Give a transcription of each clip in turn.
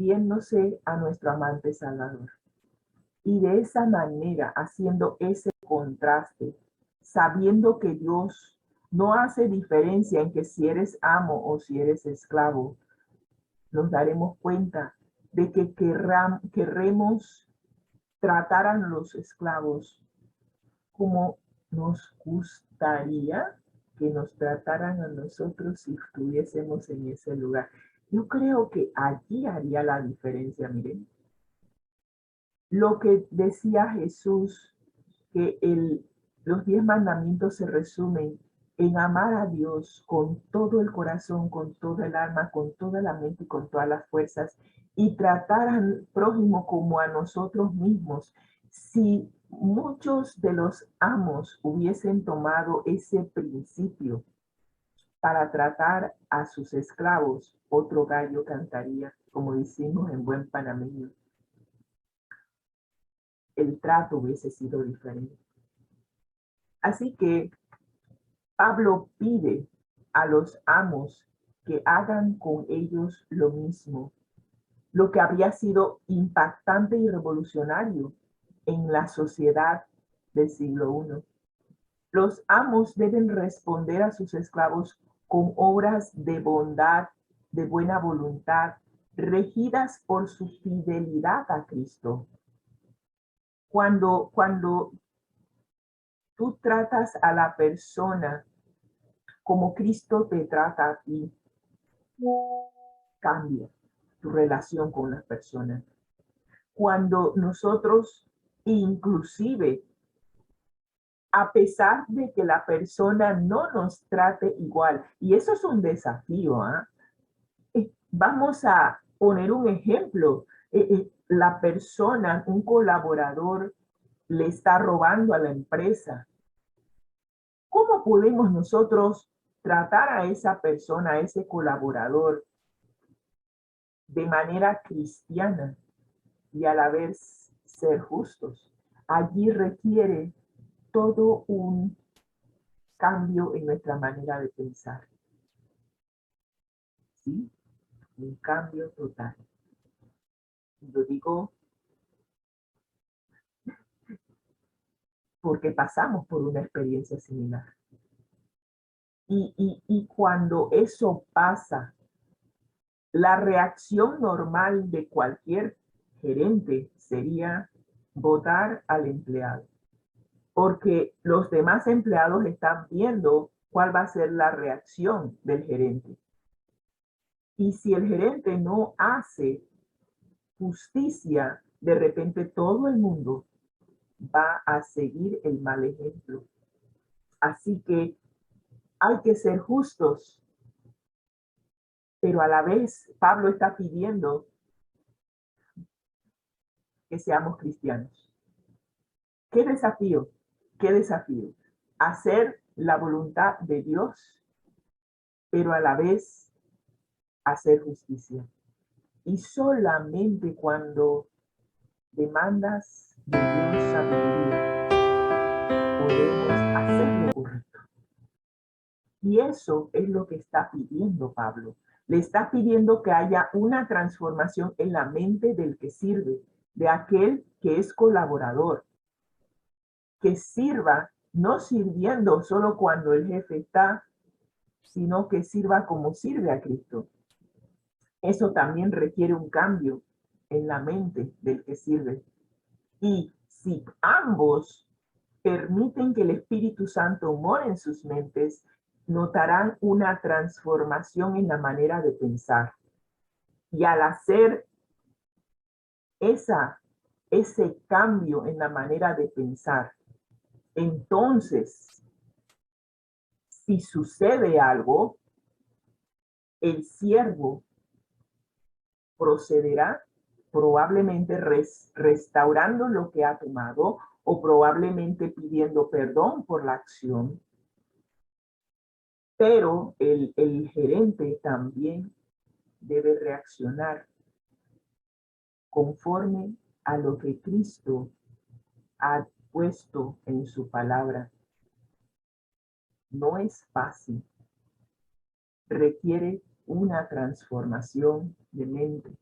refiriéndose a nuestro amante Salvador. Y de esa manera, haciendo ese contraste, sabiendo que Dios no hace diferencia en que si eres amo o si eres esclavo, nos daremos cuenta de que querremos tratar a los esclavos como nos gustaría que nos trataran a nosotros si estuviésemos en ese lugar. Yo creo que allí haría la diferencia, miren. Lo que decía Jesús, que los 10 mandamientos se resumen en amar a Dios con todo el corazón, con toda el alma, con toda la mente y con todas las fuerzas, y tratar al prójimo como a nosotros mismos. Si muchos de los amos hubiesen tomado ese principio para tratar a sus esclavos, otro gallo cantaría, como decimos en buen panameño. El trato hubiese sido diferente. Así que Pablo pide a los amos que hagan con ellos lo mismo, lo que habría sido impactante y revolucionario en la sociedad del siglo I. Los amos deben responder a sus esclavos con obras de bondad, de buena voluntad, regidas por su fidelidad a Cristo. Cuando tú tratas a la persona como Cristo te trata a ti, cambia tu relación con las personas. Cuando nosotros, inclusive, a pesar de que la persona no nos trate igual, y eso es un desafío, vamos a poner un ejemplo. La persona, un colaborador, le está robando a la empresa. ¿Cómo podemos nosotros tratar a esa persona, a ese colaborador, de manera cristiana y a la vez ser justos? Allí requiere todo un cambio en nuestra manera de pensar. ¿Sí? Un cambio total. Lo digo porque pasamos por una experiencia similar. Y cuando eso pasa, la reacción normal de cualquier gerente sería votar al empleado, porque los demás empleados están viendo cuál va a ser la reacción del gerente. Y si el gerente no hace justicia, de repente todo el mundo va a seguir el mal ejemplo. Así que hay que ser justos, pero a la vez Pablo está pidiendo que seamos cristianos. ¿Qué desafío? ¿Qué desafío? Hacer la voluntad de Dios, pero a la vez hacer justicia. Y solamente cuando demandas de Dios sabiduría, podemos hacer lo correcto. Y eso es lo que está pidiendo Pablo. Le está pidiendo que haya una transformación en la mente del que sirve, de aquel que es colaborador, que sirva, no sirviendo solo cuando el jefe está, sino que sirva como sirve a Cristo. Eso también requiere un cambio en la mente del que sirve. Y si ambos permiten que el Espíritu Santo more en sus mentes, notarán una transformación en la manera de pensar. Y al hacer ese cambio en la manera de pensar, entonces, si sucede algo, el siervo procederá probablemente restaurando lo que ha tomado o probablemente pidiendo perdón por la acción. Pero el gerente también debe reaccionar conforme a lo que Cristo ha puesto en su palabra. No es fácil. Requiere una transformación de mente.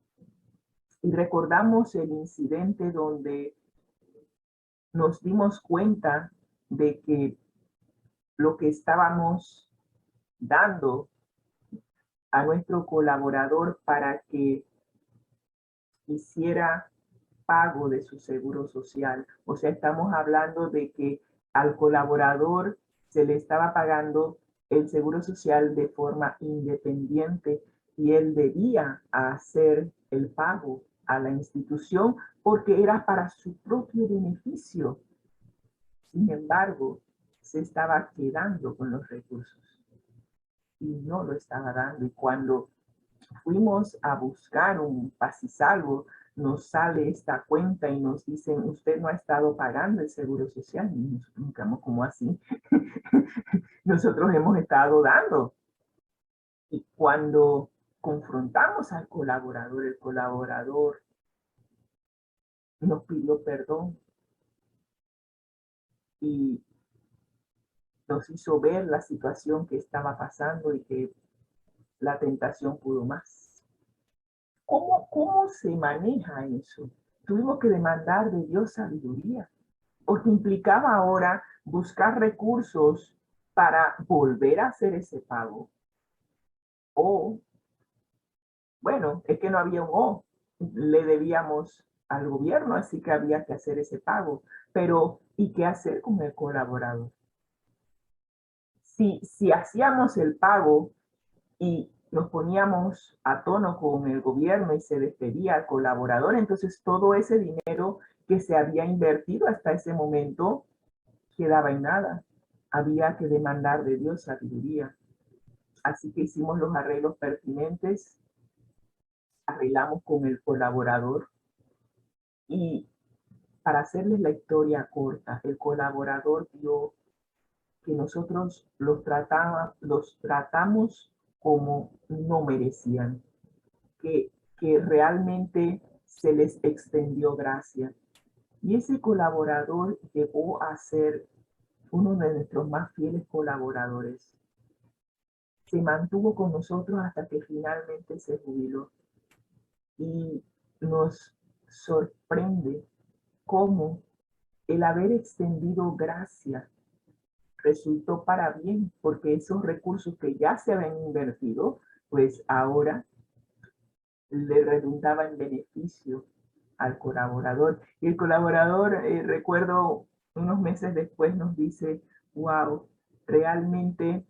Y recordamos el incidente donde nos dimos cuenta de que lo que estábamos dando a nuestro colaborador para que hiciera pago de su seguro social. O sea, estamos hablando de que al colaborador se le estaba pagando el seguro social de forma independiente y él debía hacer el pago a la institución porque era para su propio beneficio. Sin embargo, se estaba quedando con los recursos y no lo estaba dando. Y cuando fuimos a buscar un paz-y-salvo, nos sale esta cuenta y nos dicen, usted no ha estado pagando el seguro social. Y nos preguntamos, ¿cómo así? Nosotros hemos estado dando. Y cuando confrontamos al colaborador, el colaborador nos pidió perdón y nos hizo ver la situación que estaba pasando y que la tentación pudo más. ¿Cómo se maneja eso? Tuvimos que demandar de Dios sabiduría, porque implicaba ahora buscar recursos para volver a hacer ese pago. O, bueno, es que no había un O, le debíamos al gobierno, así que había que hacer ese pago. Pero, ¿y qué hacer con el colaborador? Si hacíamos el pago y nos poníamos a tono con el gobierno y se despedía al colaborador, entonces todo ese dinero que se había invertido hasta ese momento quedaba en nada. Había que demandar de Dios sabiduría. Así que hicimos los arreglos pertinentes, arreglamos con el colaborador y para hacerles la historia corta, el colaborador vio que nosotros los tratamos como no merecían, que realmente se les extendió gracia. Y ese colaborador llegó a ser uno de nuestros más fieles colaboradores. Se mantuvo con nosotros hasta que finalmente se jubiló. Y nos sorprende cómo el haber extendido gracia resultó para bien, porque esos recursos que ya se habían invertido, pues ahora le redundaba en beneficio al colaborador. Y el colaborador, recuerdo, unos meses después nos dice, wow, realmente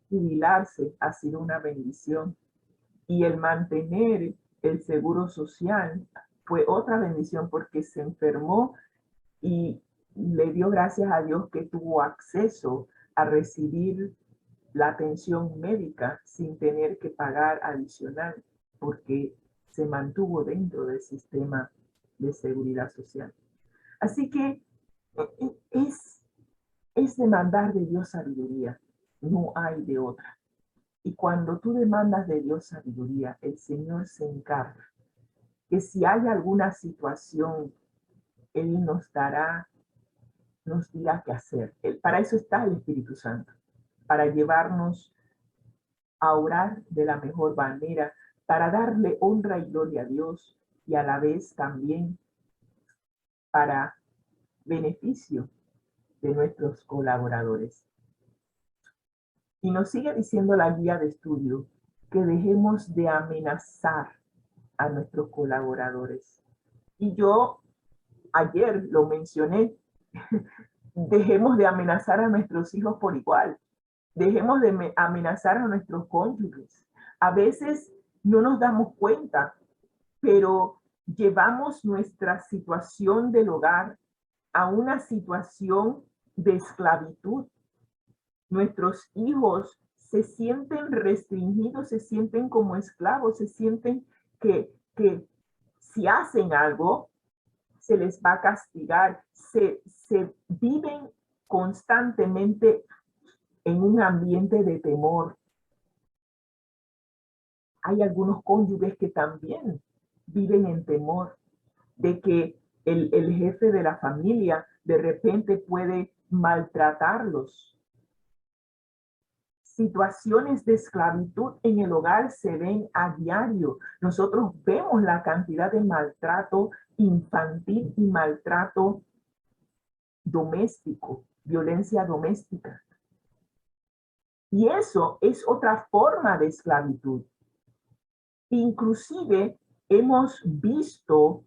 jubilarse ha sido una bendición. Y el mantener el seguro social fue otra bendición porque se enfermó y le dio gracias a Dios que tuvo acceso a recibir la atención médica sin tener que pagar adicional porque se mantuvo dentro del sistema de seguridad social. Así que es demandar de Dios sabiduría, no hay de otra. Y cuando tú demandas de Dios sabiduría, el Señor se encarga que si hay alguna situación, Él nos dirá qué hacer. Para eso está el Espíritu Santo, para llevarnos a orar de la mejor manera, para darle honra y gloria a Dios y a la vez también para beneficio de nuestros colaboradores. Y nos sigue diciendo la guía de estudio que dejemos de amenazar a nuestros colaboradores. Y yo ayer lo mencioné, dejemos de amenazar a nuestros hijos por igual. Dejemos de amenazar a nuestros cónyuges. A veces no nos damos cuenta, pero llevamos nuestra situación del hogar a una situación de esclavitud. Nuestros hijos se sienten restringidos, se sienten como esclavos, se sienten que si hacen algo, se les va a castigar. Se viven constantemente en un ambiente de temor. Hay algunos cónyuges que también viven en temor de que el jefe de la familia de repente puede maltratarlos Situaciones de esclavitud en el hogar se ven a diario. Nosotros vemos la cantidad de maltrato infantil y maltrato doméstico, violencia doméstica. Y eso es otra forma de esclavitud. Inclusive hemos visto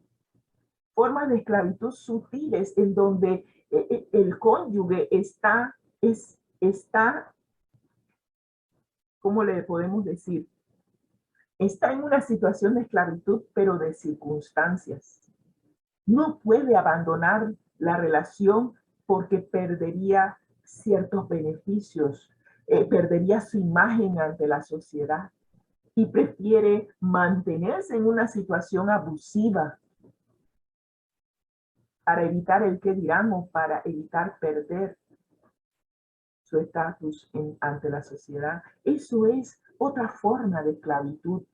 formas de esclavitud sutiles en donde el cónyuge está, ¿cómo le podemos decir? Está en una situación de esclavitud, pero de circunstancias. No puede abandonar la relación porque perdería ciertos beneficios, perdería su imagen ante la sociedad y prefiere mantenerse en una situación abusiva para evitar el qué dirán o para evitar perder su estatus ante la sociedad. Eso es otra forma de esclavitud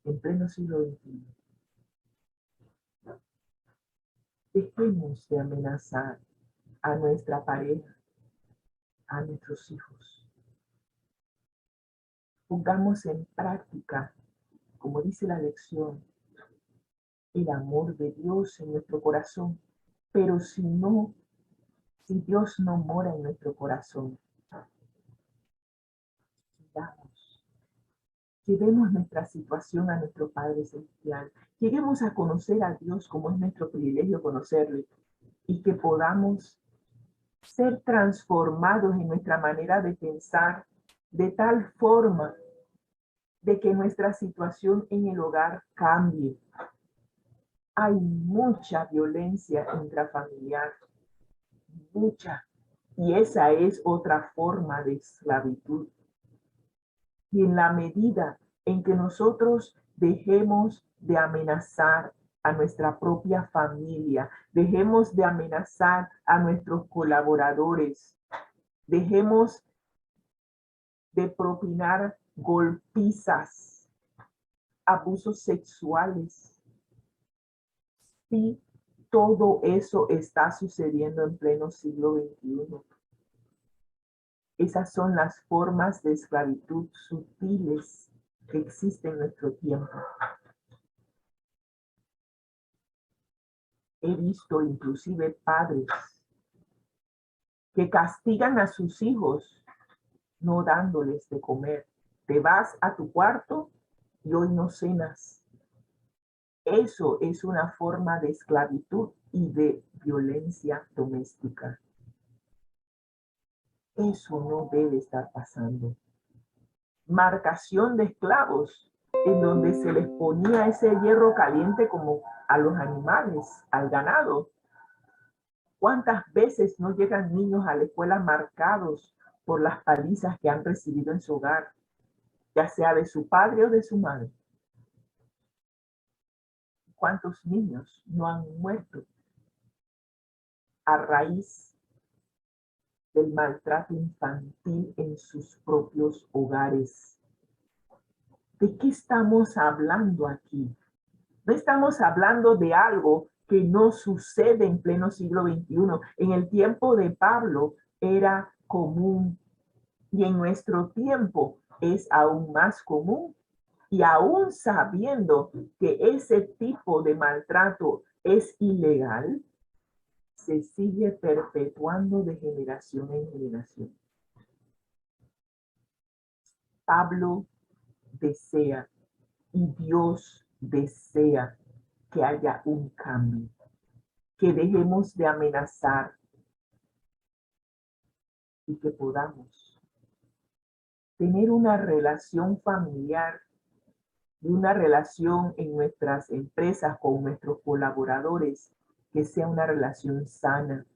en pleno siglo XXI. Dejemos de amenazar a nuestra pareja, a nuestros hijos. Pongamos en práctica, como dice la lección, el amor de Dios en nuestro corazón. Pero si Dios no mora en nuestro corazón, llevemos nuestra situación a nuestro Padre Celestial. Lleguemos a conocer a Dios como es nuestro privilegio conocerle y que podamos ser transformados en nuestra manera de pensar de tal forma de que nuestra situación en el hogar cambie. Hay mucha violencia intrafamiliar, mucha, y esa es otra forma de esclavitud. Y en la medida en que nosotros dejemos de amenazar a nuestra propia familia, dejemos de amenazar a nuestros colaboradores, dejemos de propinar golpizas, abusos sexuales. Sí, todo eso está sucediendo en pleno siglo XXI. Esas son las formas de esclavitud sutiles que existen en nuestro tiempo. He visto inclusive padres que castigan a sus hijos no dándoles de comer. Te vas a tu cuarto y hoy no cenas. Eso es una forma de esclavitud y de violencia doméstica. Eso no debe estar pasando. Marcación de esclavos, en donde se les ponía ese hierro caliente como a los animales, al ganado. ¿Cuántas veces no llegan niños a la escuela marcados por las palizas que han recibido en su hogar, ya sea de su padre o de su madre? ¿Cuántos niños no han muerto a raíz del maltrato infantil en sus propios hogares? ¿De qué estamos hablando aquí? No estamos hablando de algo que no sucede en pleno siglo XXI. En el tiempo de Pablo era común y en nuestro tiempo es aún más común. Y aún sabiendo que ese tipo de maltrato es ilegal, se sigue perpetuando de generación en generación. Pablo desea y Dios desea que haya un cambio, que dejemos de amenazar y que podamos tener una relación familiar y una relación en nuestras empresas con nuestros colaboradores que sea una relación sana.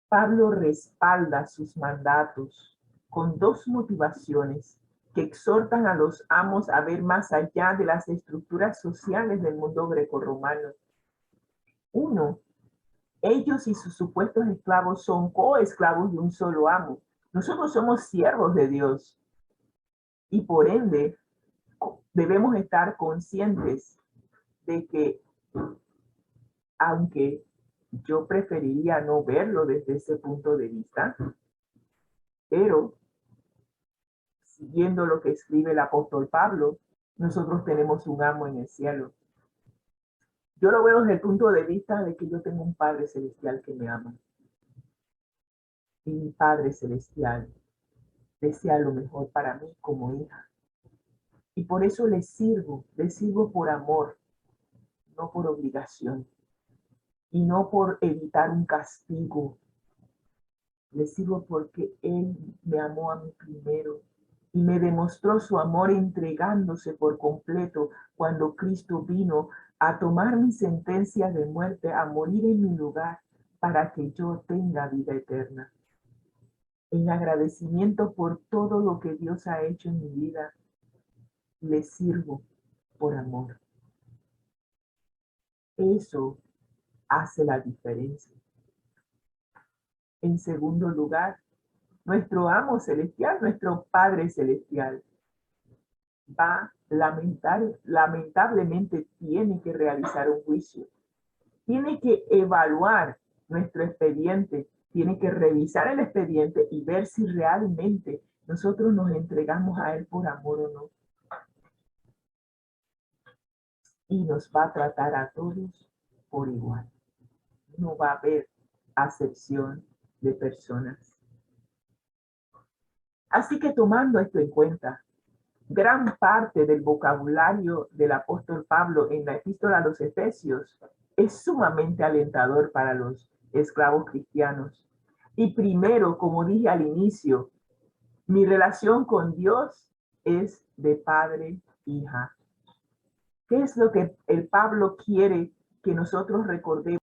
Pablo respalda sus mandatos con dos motivaciones que exhortan a los amos a ver más allá de las estructuras sociales del mundo grecorromano. Uno, ellos y sus supuestos esclavos son coesclavos de un solo amo. Nosotros somos siervos de Dios y por ende debemos estar conscientes de que, aunque yo preferiría no verlo desde ese punto de vista, Pero, siguiendo lo que escribe el apóstol Pablo, nosotros tenemos un amo en el cielo. Yo lo veo desde el punto de vista de que yo tengo un Padre Celestial que me ama. Y mi Padre Celestial desea lo mejor para mí como hija. Y por eso le sirvo por amor, no por obligación. Y no por evitar un castigo. Le sirvo porque Él me amó a mí primero y me demostró su amor entregándose por completo cuando Cristo vino a tomar mi sentencia de muerte, a morir en mi lugar para que yo tenga vida eterna. En agradecimiento por todo lo que Dios ha hecho en mi vida, le sirvo por amor. Eso hace la diferencia. En segundo lugar, nuestro amo celestial, nuestro Padre celestial, lamentablemente tiene que realizar un juicio. Tiene que evaluar nuestro expediente, tiene que revisar el expediente y ver si realmente nosotros nos entregamos a Él por amor o no. Y nos va a tratar a todos por igual. No va a haber acepción de personas. Así que tomando esto en cuenta, gran parte del vocabulario del apóstol Pablo en la epístola a los Efesios es sumamente alentador para los esclavos cristianos. Y primero, como dije al inicio, mi relación con Dios es de padre-hija. ¿Qué es lo que el Pablo quiere que nosotros recordemos